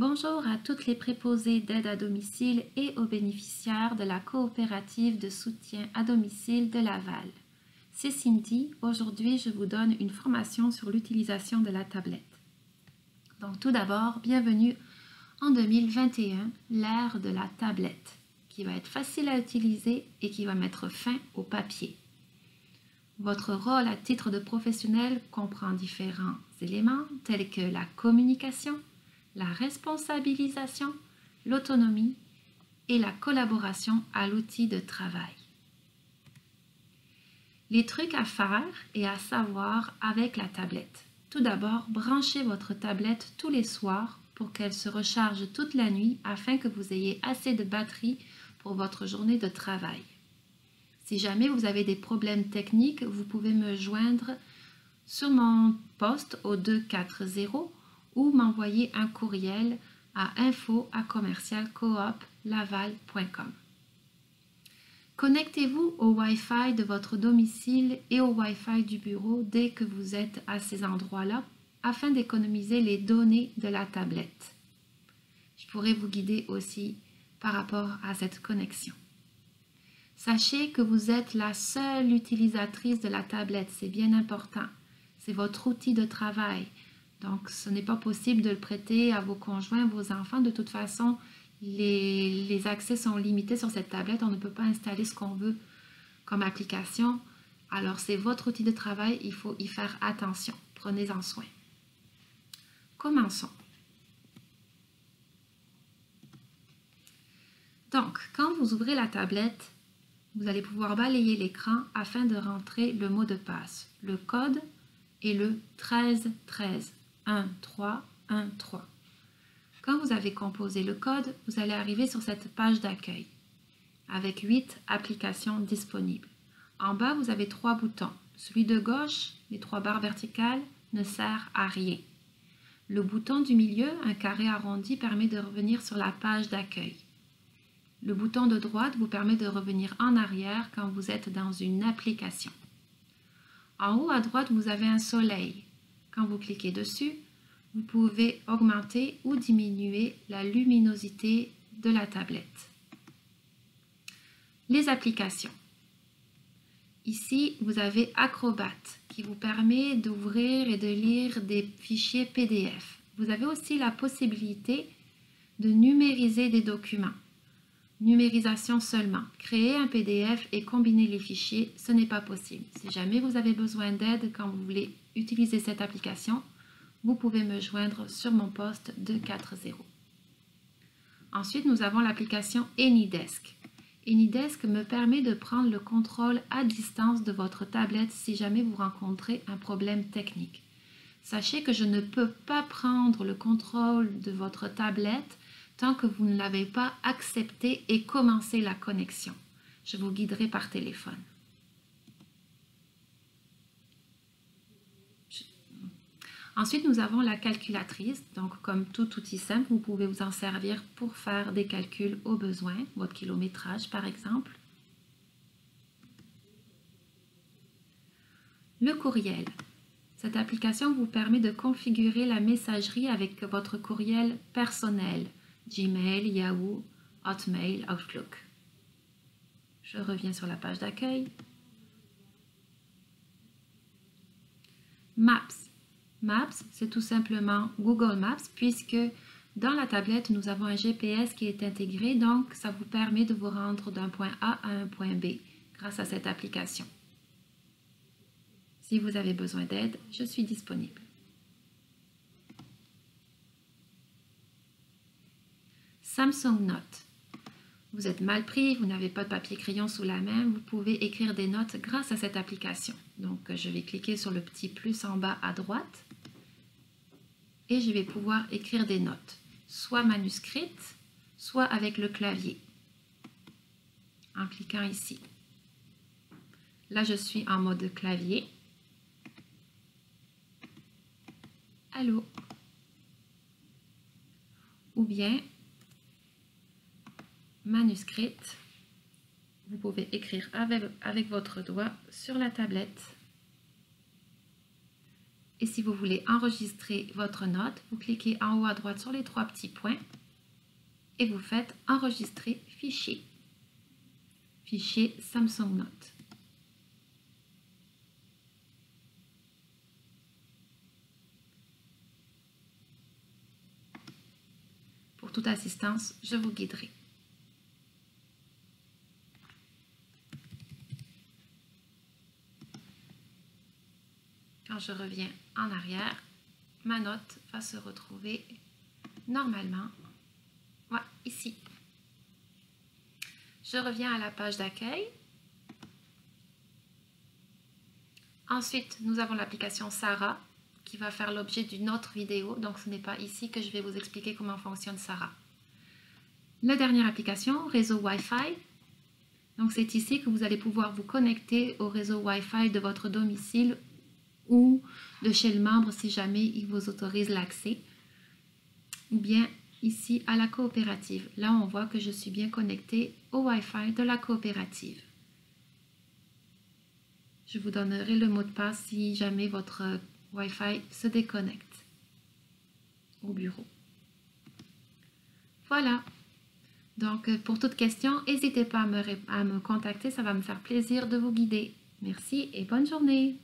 Bonjour à toutes les préposées d'aide à domicile et aux bénéficiaires de la coopérative de soutien à domicile de Laval. C'est Cindy. Aujourd'hui, je vous donne une formation sur l'utilisation de la tablette. Donc tout d'abord, bienvenue en 2021, l'ère de la tablette, qui va être facile à utiliser et qui va mettre fin au papier. Votre rôle à titre de professionnel comprend différents éléments tels que la communication, la responsabilisation, l'autonomie et la collaboration à l'outil de travail. Les trucs à faire et à savoir avec la tablette. Tout d'abord, branchez votre tablette tous les soirs pour qu'elle se recharge toute la nuit afin que vous ayez assez de batterie pour votre journée de travail. Si jamais vous avez des problèmes techniques, vous pouvez me joindre sur mon poste au 240 ou m'envoyer un courriel à info@commercialcooplaval.com. Connectez-vous au Wi-Fi de votre domicile et au Wi-Fi du bureau dès que vous êtes à ces endroits-là afin d'économiser les données de la tablette. Je pourrais vous guider aussi par rapport à cette connexion. Sachez que vous êtes la seule utilisatrice de la tablette, c'est bien important. C'est votre outil de travail. Donc, ce n'est pas possible de le prêter à vos conjoints, vos enfants. De toute façon, les accès sont limités sur cette tablette. On ne peut pas installer ce qu'on veut comme application. Alors, c'est votre outil de travail. Il faut y faire attention. Prenez-en soin. Commençons. Donc, quand vous ouvrez la tablette, vous allez pouvoir balayer l'écran afin de rentrer le mot de passe. Le code est le 1313. 1313. Quand vous avez composé le code, vous allez arriver sur cette page d'accueil avec 8 applications disponibles. En bas, vous avez 3 boutons. Celui de gauche, les 3 barres verticales, ne sert à rien. Le bouton du milieu, un carré arrondi, permet de revenir sur la page d'accueil. Le bouton de droite vous permet de revenir en arrière quand vous êtes dans une application. En haut à droite, vous avez un soleil. Quand vous cliquez dessus, vous pouvez augmenter ou diminuer la luminosité de la tablette. Les applications. Ici, vous avez Acrobat qui vous permet d'ouvrir et de lire des fichiers PDF. Vous avez aussi la possibilité de numériser des documents. Numérisation seulement. Créer un PDF et combiner les fichiers, ce n'est pas possible. Si jamais vous avez besoin d'aide quand vous voulez utiliser cette application, vous pouvez me joindre sur mon poste 240. Ensuite, nous avons l'application AnyDesk. AnyDesk me permet de prendre le contrôle à distance de votre tablette si jamais vous rencontrez un problème technique. Sachez que je ne peux pas prendre le contrôle de votre tablette tant que vous ne l'avez pas accepté et commencé la connexion. Je vous guiderai par téléphone. Ensuite, nous avons la calculatrice. Donc, comme tout outil simple, vous pouvez vous en servir pour faire des calculs au besoin, votre kilométrage par exemple. Le courriel. Cette application vous permet de configurer la messagerie avec votre courriel personnel. Gmail, Yahoo, Hotmail, Outlook. Je reviens sur la page d'accueil. Maps. Maps, c'est tout simplement Google Maps puisque dans la tablette, nous avons un GPS qui est intégré, donc ça vous permet de vous rendre d'un point A à un point B grâce à cette application. Si vous avez besoin d'aide, je suis disponible. Samsung Notes. Vous êtes mal pris, vous n'avez pas de papier crayon sous la main, vous pouvez écrire des notes grâce à cette application. Donc, je vais cliquer sur le petit plus en bas à droite et je vais pouvoir écrire des notes, soit manuscrites, soit avec le clavier, en cliquant ici. Là, je suis en mode clavier. Allô? Ou bien manuscrite, vous pouvez écrire avec votre doigt sur la tablette. Et si vous voulez enregistrer votre note, vous cliquez en haut à droite sur les 3 petits points et vous faites enregistrer fichier. Fichier Samsung Note. Pour toute assistance, je vous guiderai. Quand je reviens en arrière, ma note va se retrouver normalement ici. Je reviens à la page d'accueil. Ensuite, nous avons l'application Sara qui va faire l'objet d'une autre vidéo. Donc, ce n'est pas ici que je vais vous expliquer comment fonctionne Sara. La dernière application, réseau Wi-Fi. Donc, c'est ici que vous allez pouvoir vous connecter au réseau Wi-Fi de votre domicile ou de chez le membre si jamais il vous autorise l'accès. Ou bien ici à la coopérative. Là, on voit que je suis bien connectée au Wi-Fi de la coopérative. Je vous donnerai le mot de passe si jamais votre Wi-Fi se déconnecte au bureau. Voilà. Donc, pour toute question, n'hésitez pas à me contacter. Ça va me faire plaisir de vous guider. Merci et bonne journée.